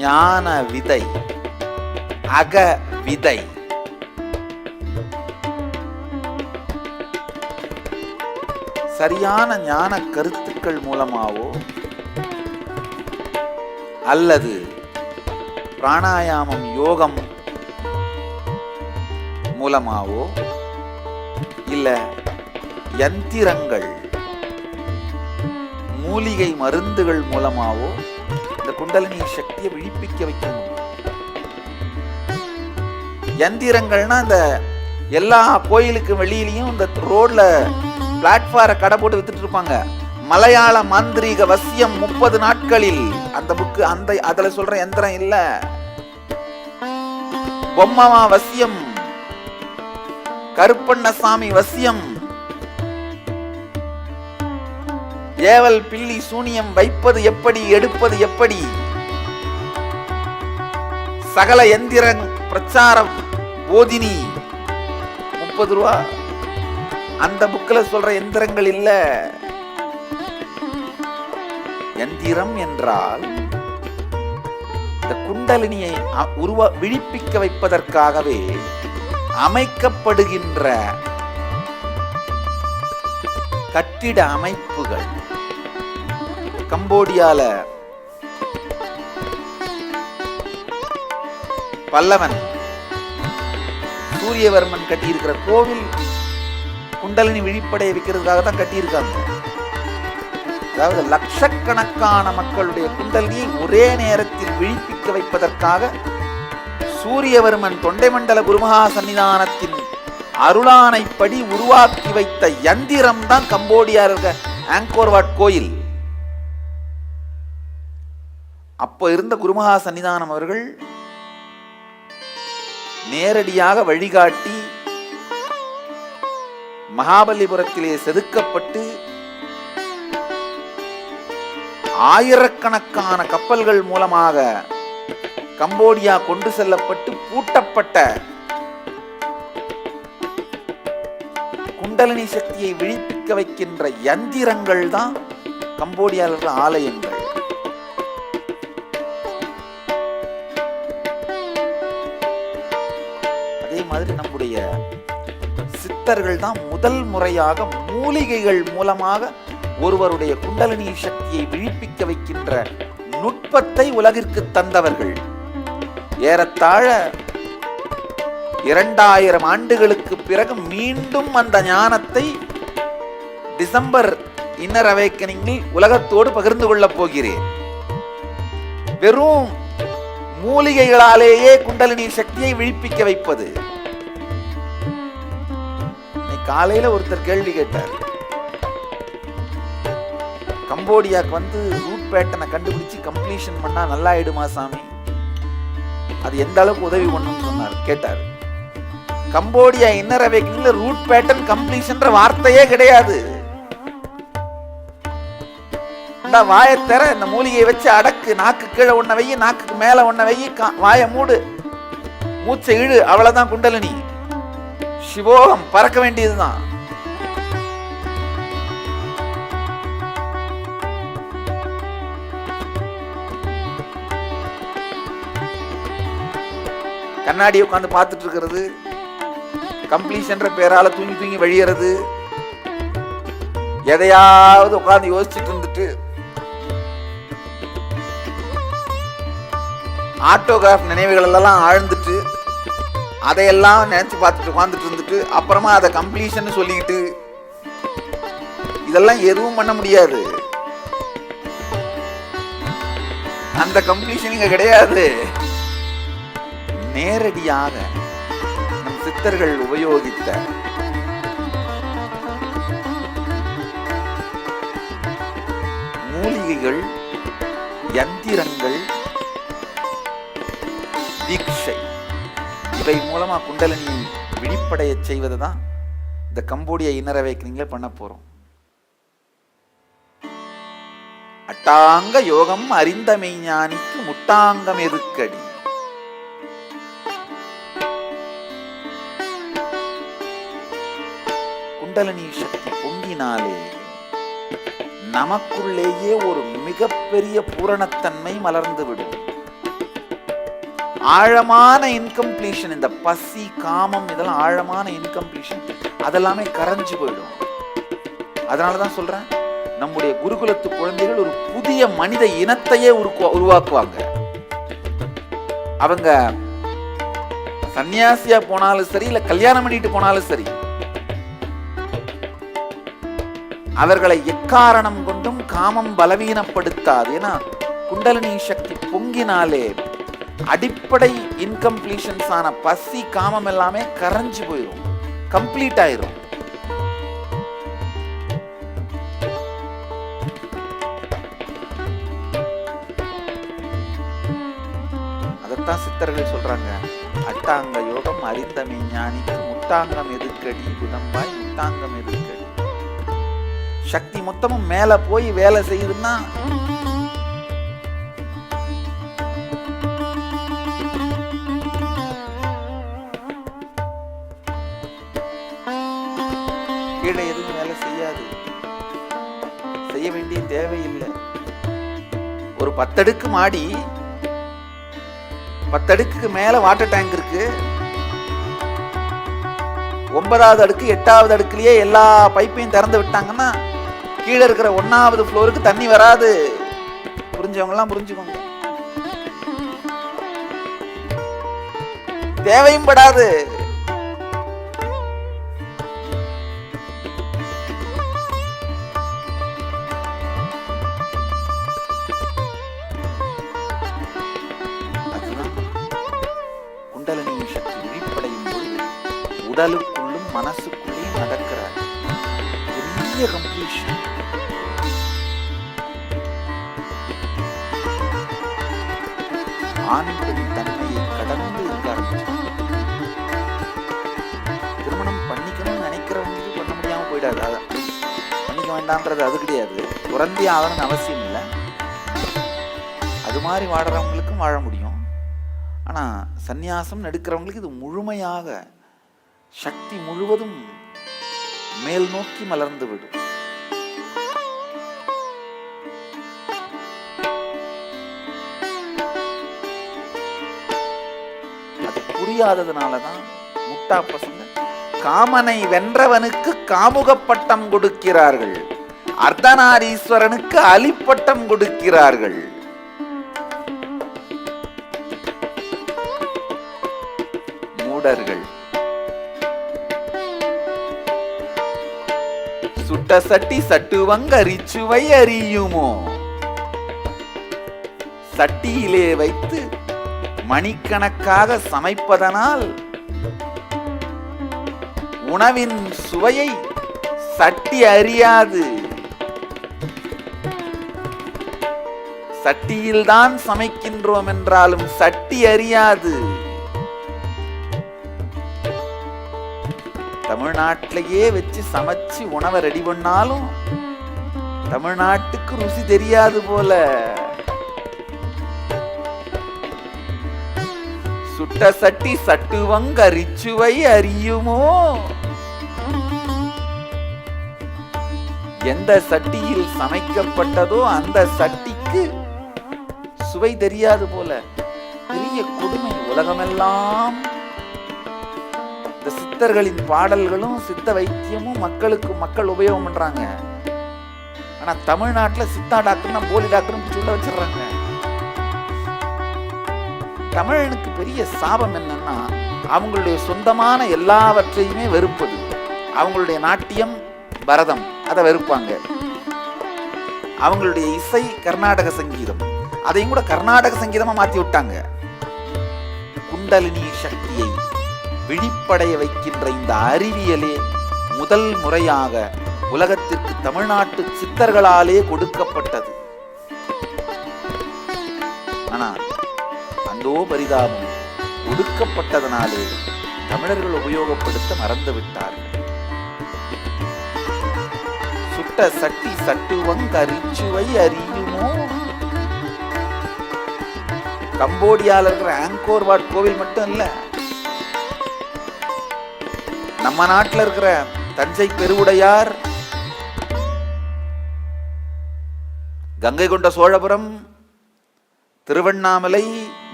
ஞான விதை, அக விதை. சரியான ஞான கருத்துக்கள் மூலமாவோ அல்லது பிராணாயாமம் யோகம் மூலமாவோ இல்ல யந்திரங்கள் மூலிகை மருந்துகள் மூலமாவோ இந்த குண்டலினி சக்தியை விழிப்பிக்க வைக்க முடியும். யந்திரங்கள்னா இந்த எல்லா கோயிலுக்கு வெளியிலையும் இந்த ரோட்ல பிளாட்பார கடை போட்டு வித்துட்டு இருப்பாங்க. மலையாள மாந்திரீக வசியம் 30 நாட்களில், அந்த புக்கு அந்த அதுல சொல்ற யந்திரம் இல்ல. பொம்மமா வசியம், கருப்பண்ணசாமி வசியம், ஏவல் பில்லி சூனியம் வைப்பது எப்படி, எடுப்பது எப்படி, சகல எந்திர பிரச்சாரம் போதினி 30 ரூபா. அந்த புக்கில் சொல்ற எந்திரங்கள் இல்ல. எந்திரம் என்றால் இந்த குண்டலினியை விழிப்பிக்க வைப்பதற்காகவே அமைக்கப்படுகின்ற கட்டிட அமைப்புகள். கம்போடியால பல்லவன் சூரியவர்மன் கட்டியிருக்கிற கோவில் குண்டலினி விழிப்படைய வைக்கிறதுக்காக தான் கட்டியிருக்காங்க. அதாவது லட்சக்கணக்கான மக்களுடைய குண்டலினியை ஒரே நேரத்தில் விழிப்பிக்க வைப்பதற்காக சூரியவர்மன் தொண்டைமண்டல குருமகா சன்னிதானத்தின் அருளானைப்படி உருவாக்கி வைத்த யந்திரம் தான் கம்போடியா இருக்க ஆங்கோர்வாட் கோயில். அப்போ இருந்த குருமகா சன்னிதானம் அவர்கள் நேரடியாக வழிகாட்டி மகாபலிபுரத்திலே செதுக்கப்பட்டு ஆயிரக்கணக்கான கப்பல்கள் மூலமாக கம்போடியா கொண்டு செல்லப்பட்டு பூட்டப்பட்ட குண்டலினி சக்தியை விழிப்பிக்க வைக்கின்ற யந்திரங்கள் தான் கம்போடியாவில் இருக்கிற ஆலயங்கள். அதே மாதிரி நம்முடைய சித்தர்கள் தான் முதல் முறையாக மூலிகைகள் மூலமாக ஒருவருடைய குண்டலினி சக்தியை விழிப்பிக்க வைக்கின்ற நுட்பத்தை உலகிற்கு தந்தவர்கள். ஏறத்தாழ 2000 ஆண்டுகளுக்கு பிறகு மீண்டும் அந்த ஞானத்தை டிசம்பர் இன்னர் அவேக்கனிங்கில் உலகத்தோடு பகிர்ந்து கொள்ளப் போகிறேன். வெறும் மூலிகைகளாலேயே குண்டலினி சக்தியை விழிப்பிக்க வைப்பது. காலையில ஒருத்தர் கேள்வி கேட்டார், கம்போடியாக்கு வந்து ரூட் பேட்டனை கண்டுபிடிச்சு கம்ப்ளீஷன் பண்ணா நல்லா ஆயிடுமா சாமி, அது எந்த அளவுக்கு உதவி பண்ணும் சொன்னார். கேட்டார், கம்போடியா இன்னர் அவேக்கனிங்ல ரூட் பேட்டன் கம்ப்ளீஷன்ற வார்த்தையே கிடையாது. வாயத்தர இந்த மூலிகையை வச்சு அடக்கு, நாக்கு கீழே ஒன்ன வை, நாக்குக்கு மேல ஒன்ன வை, வாய மூடு, மூச்சை இழு, அவ்வளவுதான் குண்டலினி. சிவோகம் பறக்க வேண்டியதுதான். கண்ணாடி உட்காந்து பார்த்துட்டு இருக்கிறது, கம்ப்ளீஷன்ற பேரால தூங்கி தூங்கி வழியறது, எதையாவது உட்காந்து யோசிச்சுட்டு இருந்துட்டு ஆட்டோகிராஃப் நினைவுகள் எல்லாம் ஆழ்ந்துட்டு அதையெல்லாம் நினைச்சு பார்த்துட்டு உட்காந்துட்டு இருந்துட்டு அப்புறமா அதை கம்ப்ளீஷன் சொல்லிக்கிட்டு இதெல்லாம் எதுவும் பண்ண முடியாது. அந்த கம்ப்ளீஷன் இங்க கிடையாது. நேரடியாக நம் சித்தர்கள் உபயோகித்த மூலிகைகள், யந்திரங்கள், தீட்சை, இவை மூலமா குண்டலினி விழிப்படைய செய்வது தான் இந்த கம்போடியா இன்னர் அவேக்கனிங்ல பண்ண போறோம். அட்டாங்க யோகம் அறிந்த மெய்ஞானிக்கு முட்டாங்கம் எதுக்கடி. குண்டலினி சக்தி பொங்கினாலே நமக்குள்ளேயே ஒரு மிகப்பெரிய பூரணத்தன்மை மலர்ந்துவிடும். ஆழமான இன்கம்ப்ளீஷன், இந்த பசி, காமம், இதெல்லாம் ஆழமான இன்கம்ப்ளீஷன், அதெல்லாமே கரைஞ்சு போயிடும். அதனாலதான் சொல்றேன், நம்முடைய குருகுலத்து குழந்தைகள் ஒரு புதிய மனித இனத்தையே உருவாக்குவாங்க. அவங்க சன்னியாசியா போனாலும் சரி, இல்ல கல்யாணம் பண்ணிட்டு போனாலும் சரி, அவர்களை எக்காரணம் கொண்டும் காமம் பலவீனப்படுத்தாது. ஏன்னா குண்டலினி சக்தி பொங்கினாலே அடிப்படை இன்கம்ப்ளீஷன்ஸ் ஆன பசி, காமம் எல்லாமே கரைஞ்சு போயிடும், கம்ப்ளீட் ஆயிரும். அதைத்தான் சித்தர்கள் சொல்றாங்க, அட்டாங்க யோகம் அறிந்த மெய்ஞானிக்கு முட்டாங்கம் எதுக்கடி குதம்பாய், முட்டாங்கம் எதுக்கடி. சக்தி மொத்தமும் மேல போய் வேலை செய்யுதுன்னா கீழே எதுவும் வேலை செய்யாது, செய்ய வேண்டிய தேவையில்லை. ஒரு 10 அடுக்கு மாடி, 10 அடுக்குக்கு மேல வாட்டர் டேங்க் இருக்கு, 9வது அடுக்கு 8வது அடுக்குலயே எல்லா பைப்பையும் திறந்து விட்டாங்கன்னா கீழே இருக்கிற 1வது ஃப்ளோருக்கு தண்ணி வராது. புரிஞ்சவங்க எல்லாம் புரிஞ்சுக்கோங்க, தேவையும் படாது. குண்டலினி சக்தி விழிப்படையும் பொழுது உடலுக்குள்ளும் மனசுக்குள்ளேயும் நடக்கிற பெரிய கம்ப்ளீஷன். ஆண் பெண் தன்மையை கடந்து இருக்க ஆரம்பிச்சு. திருமணம் பண்ணிக்கணும்னு நினைக்கிறவங்களுக்கு பண்ண முடியாம போயிடாது, பண்ணிக்க வேண்டாம்ன்றது அது கிடையாது. துறந்தே ஆகணும்னு அவசியம் இல்லை, அது மாதிரி வாடுறவங்களுக்கும் வாழ முடியும். ஆனா சந்நியாசம் எடுக்கிறவங்களுக்கு இது முழுமையாக சக்தி முழுவதும் மேல் நோக்கி மலர்ந்து விடும். அது புரியாததுனாலதான் முட்டா பசங்க காமனை வென்றவனுக்கு காமுக பட்டம் கொடுக்கிறார்கள், அர்த்தநாரீஸ்வரனுக்கு அலிப்பட்டம் கொடுக்கிறார்கள். மூடர்கள் சுட்ட சட்டி சட்டுவங்க அரிச்சுவை அறியுமோ? சட்டியிலே வைத்து மணிக்கணக்காக சமைப்பதனால் உணவின் சுவையை சட்டி அறியாது. சட்டியில்தான் சமைக்கின்றோம் என்றாலும் சட்டி அறியாது. தமிழ்நாட்டிலேயே வச்சு சமைச்சு உணவை ரெடி பண்ணாலும் தமிழ்நாட்டுக்கு ருசி தெரியாது போல. சுட்ட சட்டி சட்டுவங்க அரிச்சுவை அறியுமோ? எந்த சட்டியில் சமைக்கப்பட்டதோ அந்த சட்டிக்கு சுவை தெரியாது போல. பெரிய கொடுமை. உலகமெல்லாம் இந்த சித்தர்களின் பாடல்களும் சித்த வைத்தியமும் மக்கள் உபயோகம் பண்றாங்க. ஆனா தமிழ்நாட்டுல சித்தா டாக்டர்னா போலி டாக்டர் சொல்ல வச்சிடறாங்க. தமிழனுக்கு பெரிய சாபம் என்னன்னா, அவங்களுடைய சொந்தமான எல்லாவற்றையுமே வெறுப்பது. அவங்களுடைய நாட்டியம், பரதம் அதை வெறுப்பாங்க. அவங்களுடைய இசை கர்நாடக சங்கீதம், அதையும் கூட கர்நாடக சங்கீதமா மாத்தி விட்டாங்க. குண்டலினி சக்தியை விழிப்படைய வைக்கின்ற இந்த அறிவியலே முதல் முறையாக உலகத்திற்கு தமிழ்நாட்டு சித்தர்களாலே கொடுக்கப்பட்டது. ஆனால் அந்தோ பரிதாபம், ஒடுக்கப்பட்டதனாலே தமிழர்கள் உபயோகப்படுத்த மறந்து விட்டார்கள். சுட்ட சட்டி சட்டுவங்க அரிச்சுவை அறியுமோ? கம்போடியால இருக்கிற ஆங்கோர் வாட் கோவில் மட்டும் இல்ல, நம்ம நாட்டில் இருக்கிற தஞ்சை பெருவுடையார், கங்கை கொண்ட சோழபுரம், திருவண்ணாமலை,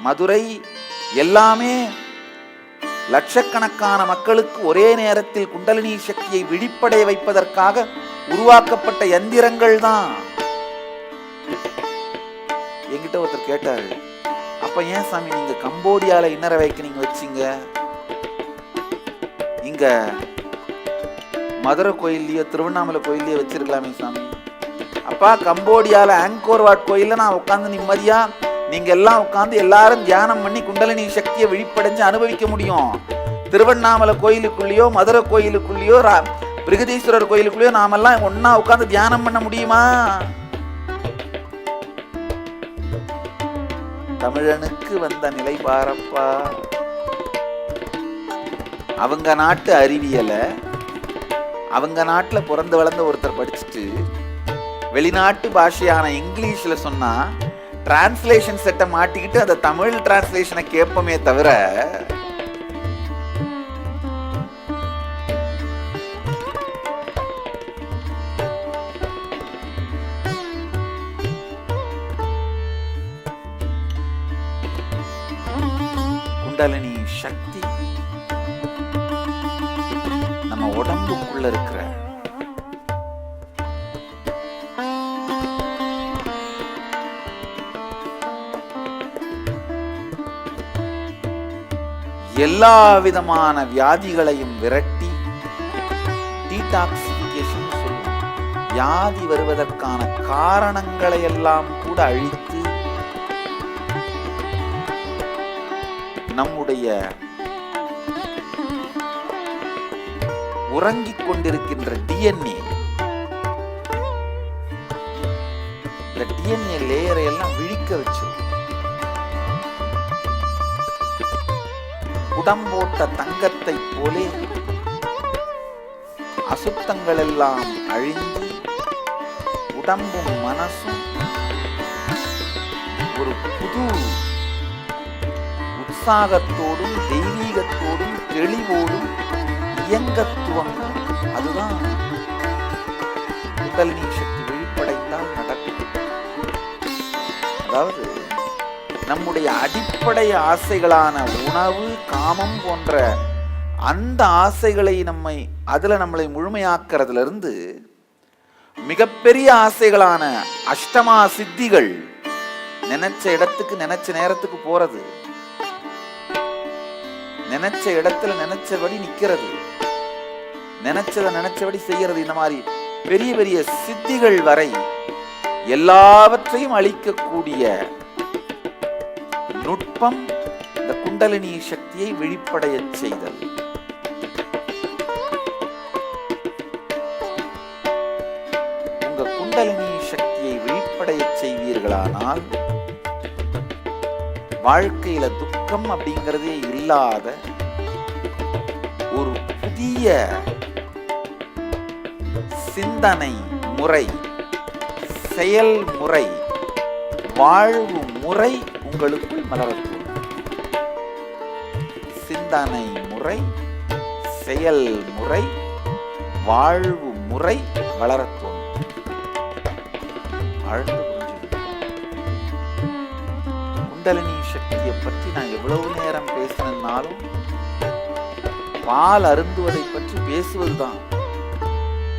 மதுரை எல்லாமே லட்சக்கணக்கான மக்களுக்கு ஒரே நேரத்தில் குண்டலினி சக்தியை விழிப்படைய வைப்பதற்காக உருவாக்கப்பட்ட எந்திரங்கள் தான். என்கிட்ட ஒருத்தர் கேட்டாரு, அப்ப ஏன் சாமி நீங்க கம்போடியால இன்னர வைக்க நீங்க வச்சீங்க, இங்க மதுரை கோயில்லையோ திருவண்ணாமலை கோயில்லையோ வச்சிருக்கலாமே சாமி? அப்பா, கம்போடியால ஆங்கோர் வாட் கோயில்ல நான் உட்காந்து நிம்மதியா நீங்க எல்லாம் உட்காந்து எல்லாரும் தியானம் பண்ணி குண்டலினி சக்தியை விழிப்படைஞ்சு அனுபவிக்க முடியும். திருவண்ணாமலை கோயிலுக்குள்ளேயோ மதுரை கோயிலுக்குள்ளேயோ பிருகதீஸ்வரர் கோயிலுக்குள்ளேயோ நாமெல்லாம் ஒன்னா உட்காந்து தியானம் பண்ண முடியுமா? தமிழனுக்கு வந்த நிலை பாரப்பா. அவங்க நாட்டு அறிவியலை அவங்க நாட்டுல பிறந்து வளர்ந்த ஒருத்தர் படிச்சுட்டு வெளிநாட்டு பாஷையான இங்கிலீஷ்ல சொன்னா டிரான்ஸ்லேஷன் செட்டை மாட்டிக்கிட்டு அந்த தமிழ் டிரான்ஸ்லேஷனை கேட்போமே தவிர குண்டலினி சக்தி நம்ம உடம்புக்குள்ள இருக்கிற எல்லா விதமான வியாதிகளையும் விரட்டி டீடாக்சிபிகேஷன் சொல்லுவோம். வியாதி வருவதற்கான காரணங்களை எல்லாம் கூட அழித்து நம்முடைய உறங்கிக் கொண்டிருக்கின்ற டிஎன்ஏ, இந்த டிஎன்ஏ லேயரை எல்லாம் விழிக்க வச்சு உடம்போட்ட தங்கத்தை போலே அசுத்தங்கள் எல்லாம் அழிந்து உடம்பும் மனசும் ஒரு புது உற்சாகத்தோடும் தெய்வீகத்தோடும் தெளிவோடும் இயங்கத்துவம் அது அதுதான் குண்டலினி சக்தி விழிப்படைந்தால் நடக்கும். அதாவது நம்முடைய அடிப்படை ஆசைகளான உணவு, காமம் போன்ற அந்த ஆசைகளை நம்மளை முழுமையாக்குறதுல இருந்து மிகப்பெரிய ஆசைகளான அஷ்டமா சித்திகள், நினைச்ச இடத்துக்கு நினைச்ச நேரத்துக்கு போறது, நினைச்ச இடத்துல நினைச்சபடி நிக்கிறது, நினைச்சபடி செய்யறது, இந்த மாதிரி பெரிய பெரிய சித்திகள் வரை எல்லாவற்றையும் அளிக்கக்கூடிய நுட்பம் இந்த குண்டலினி சக்தியை விழிப்படைய செய்தல். உங்க குண்டலினி சக்தியை விழிப்படைய செய்வீர்களானால் வாழ்க்கையில துக்கம் அப்படிங்கிறதே இல்லாத ஒரு புதிய சிந்தனை முறை, செயல்முறை, வாழ்வு முறை உங்களுக்குள் மலரக்கூடும். சிந்தனை முறை, செயல்முறை, வாழ்வு முறை வளரத்தோணும். ஆழ்ந்து குண்டலினி சக்தியை பற்றி நான் எவ்வளவு நேரம் பேசினாலும் பால் அருந்துவதை பற்றி பேசுவதுதான்.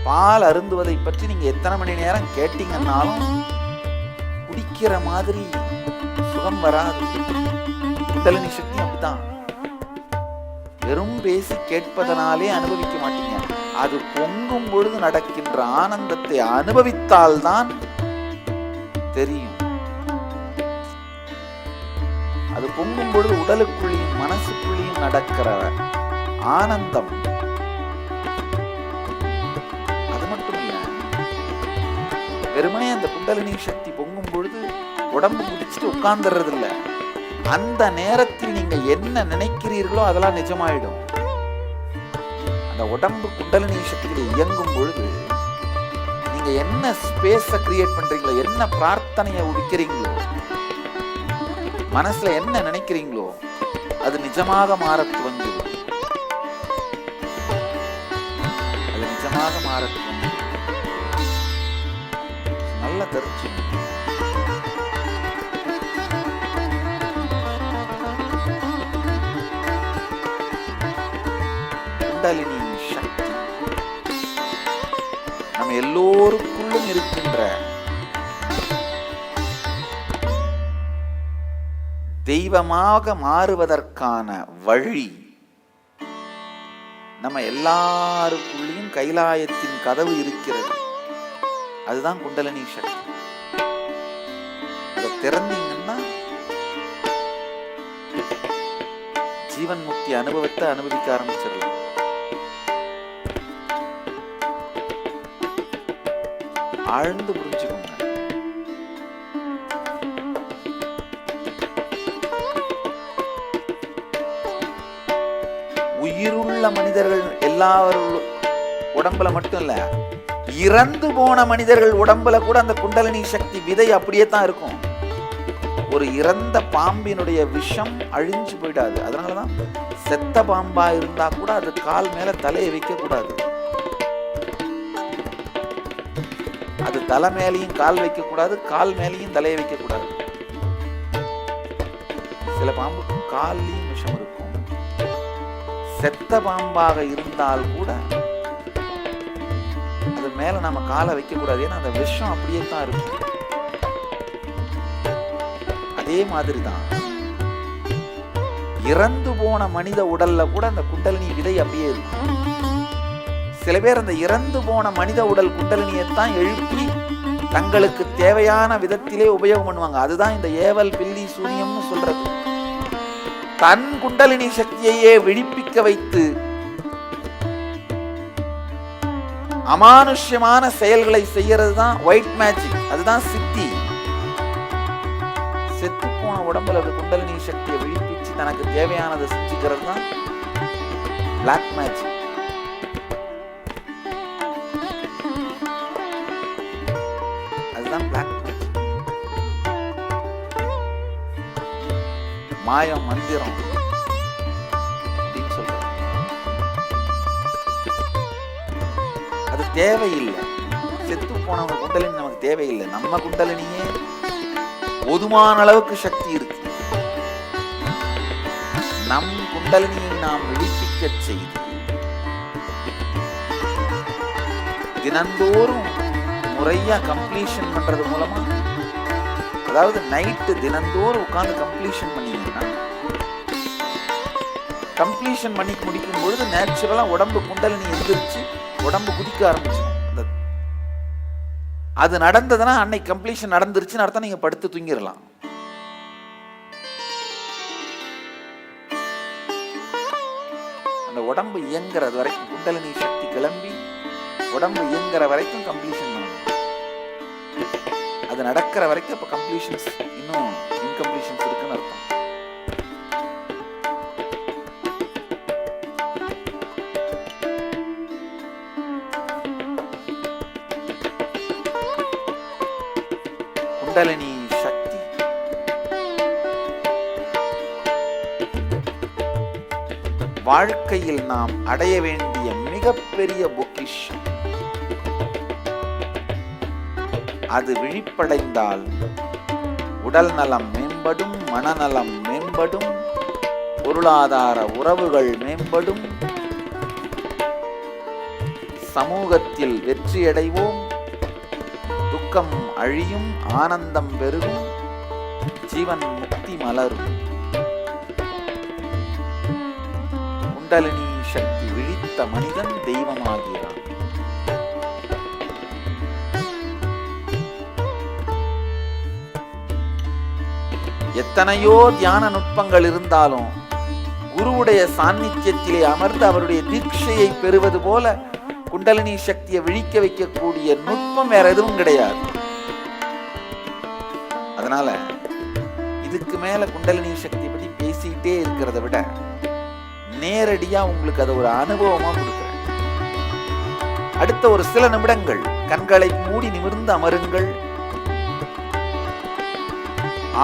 பால் அருந்துவதை பற்றி நீங்க எத்தனை மணி நேரம் கேட்டீங்கன்னாலும் குடிக்கிற மாதிரி சுகம் வராது. குண்டலினி சக்தி அப்படித்தான். வெறும் பேசி கேட்பதனாலே அனுபவிக்க மாட்டீங்க. அது பொங்கும் பொழுது நடக்கின்ற ஆனந்தத்தை அனுபவித்தால்தான் தெரியும். அது பொங்கும் பொழுது உடலுக்குள்ளேயும் மனசுக்குள்ளேயும் நடக்கிற ஆனந்தம் அது மட்டும் இல்ல, வெறுமனே அந்த குண்டலினி சக்தி பொங்கும் பொழுது உடம்பு குதிச்சுட்டு உட்கார்ந்துறது இல்ல. அந்த நேரத்தில் நீங்க என்ன நினைக்கிறீர்களோ அதெல்லாம் நிஜமாயிடும். அந்த உடம்பு குண்டலினி சக்தியில இயங்கும் பொழுது நீங்க என்ன ஸ்பேஸ கிரியேட் பண்றீங்களோ, என்ன பிரார்த்தனையை உதிக்கிறீங்களோ, மனசுல என்ன நினைக்கிறீங்களோ அது நிஜமாக மாற துவங்கிடும். அது நிஜமாக மாற துவங்கிடும். நல்ல தெரிஞ்சு குண்டலினி சக்தி நம்ம எல்லோருக்குள்ளும் இருக்கின்ற தெய்வமாக மாறுவதற்கான வழி. நம்ம எல்லாருக்குள்ளேயும் கைலாயத்தின் கதவு இருக்கிறது. அதுதான் குண்டலினி சக்தி. அதை திறந்தீங்கன்னா ஜீவன் முக்தி அனுபவத்தை அனுபவிக்க ஆரம்பிச்சிடலாம். ஆழ்ந்து புரிஞ்சுக்கோங்க. உயிருள்ள மனிதர்கள் எல்லாரும் உடம்புல மட்டும் இல்ல, இறந்து போன மனிதர்கள் உடம்புல கூட அந்த குண்டலினி சக்தி விதை அப்படியே தான் இருக்கும். ஒரு இறந்த பாம்பினுடைய விஷம் அழிஞ்சு போயிடாது. அதனாலதான் செத்த பாம்பா இருந்தா கூட அது கால் மேல தலையை வைக்க கூடாது. அது தலை மேலையும் கால் வைக்க கூடாது, கால் மேலையும் தலையை வைக்க கூடாது. சில பாம்புக்கு கால்லையும் விஷம் இருக்கும். செத்த பாம்பாக இருந்தால் கூட அது மேல நம்ம காலை வைக்க கூடாது. ஏன்னா அந்த விஷம் அப்படியே தான் இருக்கும். அதே மாதிரிதான் இறந்து போன மனித உடல்ல கூட அந்த குண்டலினி விதை அப்படியே இருக்கும். சில பேர் அந்த இறந்து போன மனித உடல் குண்டலினியைத்தான் எழுப்பி தங்களுக்கு தேவையான விதத்திலே உபயோகம் பண்ணுவாங்க. அதுதான் இந்த ஏவல், பில்லி, சூனியம்னு சொல்றது. தன் குண்டலினி சக்தியையே விழிப்பிக்க வைத்து அமானுஷ்யமான செயல்களை செய்யறது தான் ஒயிட் மேஜிக். அதுதான் சித்தி. செத்து போன உடம்புல குண்டலினி சக்தியை விழிப்பிச்சு தனக்கு தேவையானதை செஞ்சுக்கிறது தான் பிளாக் மேஜிக். அதுதான் பிளாக் மேஜிக். மாயம், மந்திரம் அப்படின்னு சொல்றாங்க. தேவையில்லை. செத்து போனவங்க குண்டலினி நமக்கு தேவையில்லை. நம்ம குண்டலினியே போதுமான அளவுக்கு சக்தி இருக்கு. நம் குண்டலினியை நாம் விழிப்பிக்க செய்து தினந்தோறும் முறையா கம்ப்ளீஷன் பண்றது மூலமா, அதாவது நைட்டு தினந்தோறும் உட்கார்ந்து கம்ப்ளீஷன் பண்ணீங்கன்னா, கம்ப்ளீஷன் பண்ணி முடிக்கும் பொழுது நேச்சுரலா உடம்பு குண்டலினி எந்திரிச்சு உடம்பு குதிக்க ஆரம்பிச்சிடும். அது நடந்ததுன்னா அன்னைக்கு கம்ப்ளீஷன் நடந்துருச்சுன்னு அர்த்தம். நீங்க படுத்து தூங்கிடலாம். அந்த உடம்பு இயங்குறது வரைக்கும், குண்டலினி சக்தி கிளம்பி உடம்பு இயங்குற வரைக்கும் கம்ப்ளீஷன் பண்ணணும். அது நடக்கிற வரைக்கும் அப்ப கம்ப்ளீஷன்ஸ் இன்னும் இன்கம்ப்ளீஷன்ஸ் இருக்குன்னு அர்த்தம். குண்டலினி சக்தி வாழ்க்கையில் நாம் அடைய வேண்டிய மிகப்பெரிய பொக்கிஷம். அது விழிப்படைந்தால் உடல் நலம் மேம்படும், மனநலம் மேம்படும், பொருளாதார உறவுகள் மேம்படும், சமூகத்தில் வெற்றியடைவோம், துக்கம் அழியும், ஆனந்தம் பெருகும், ஜீவன் முக்தி மலரும். குண்டலினி சக்தி விழித்த மனிதன் தெய்வமாகிறான். எத்தனையோ தியான நுட்பங்கள் இருந்தாலும் குருவுடைய சாநித்தியத்திலே அமர்ந்து அவருடைய தீட்சையை பெறுவது போல குண்டலினி சக்தியை விழிக்க வைக்கக்கூடிய நுட்பம் வேற எதுவும் கிடையாது. அதனால இதுக்கு மேல குண்டலினி சக்தியை பத்தி பேசிக்கிட்டே இருக்கிறத விட நேரடியா உங்களுக்கு அதை ஒரு அனுபவமா கொடுக்கிறேன். அடுத்த ஒரு சில நிமிடங்கள் கண்களை மூடி நிமிர்ந்து அமருங்கள்.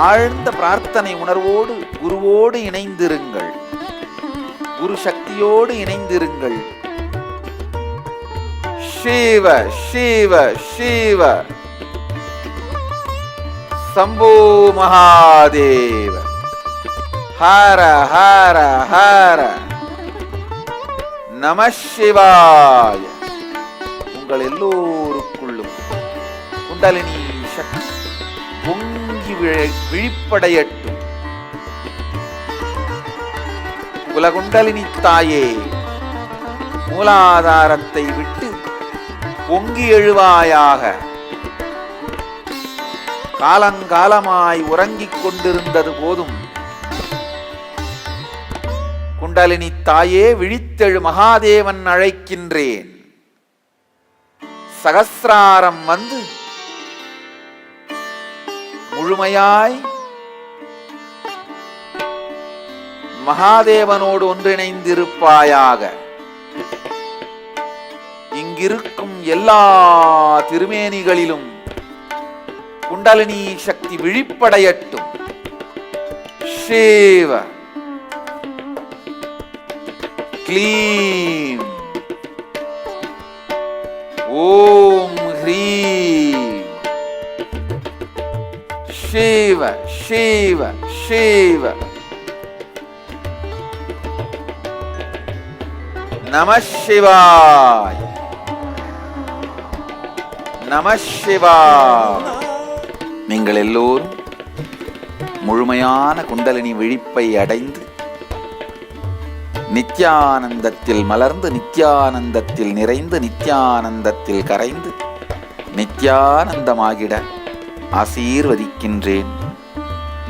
ஆழ்ந்த பிரார்த்தனை உணர்வோடு குருவோடு இணைந்திருங்கள். குரு சக்தியோடு இணைந்திருங்கள். சிவ சிவ சிவ சம்போ மகாதேவ, ஹர ஹர ஹர நம சிவாய. உங்கள் எல்லோருக்குள்ளும் குண்டலினி சக்தி பொங்கி விழிப்படையட்டும். குலகுண்டலினி தாயே, மூலாதாரத்தை விட்டு பொங்கி எழுவாயாக. காலங்காலமாய் உறங்கிக் கொண்டிருந்தது போதும் குண்டலினி தாயே, விழித்தெழு, மகாதேவன் அழைக்கின்றேன். சகஸ்ராரம் வந்து முழுமையாய் மகாதேவனோடு ஒன்றிணைந்திருப்பாயாக. இங்கிருக்கும் எல்லா திருமேனிகளிலும் குண்டலினி சக்தி விழிப்படையட்டும். சிவ க்ளீம் ஓம் ஹ்ரீம் சிவ சிவ சிவ நம சிவாய நம சிவாய. நீங்கள் எல்லோரும் முழுமையான குண்டலினி விழிப்பை அடைந்து நித்யானந்தத்தில் மலர்ந்து, நித்யானந்தத்தில் நிறைந்து, நித்யானந்தத்தில் கரைந்து, நித்யானந்தமாகிட ஆசீர்வதிக்கின்றேன்.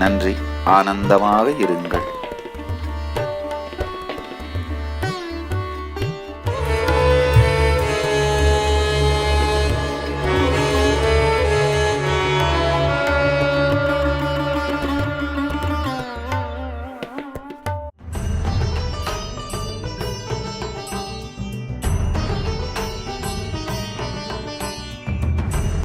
நன்றி. ஆனந்தமாக இருங்கள்.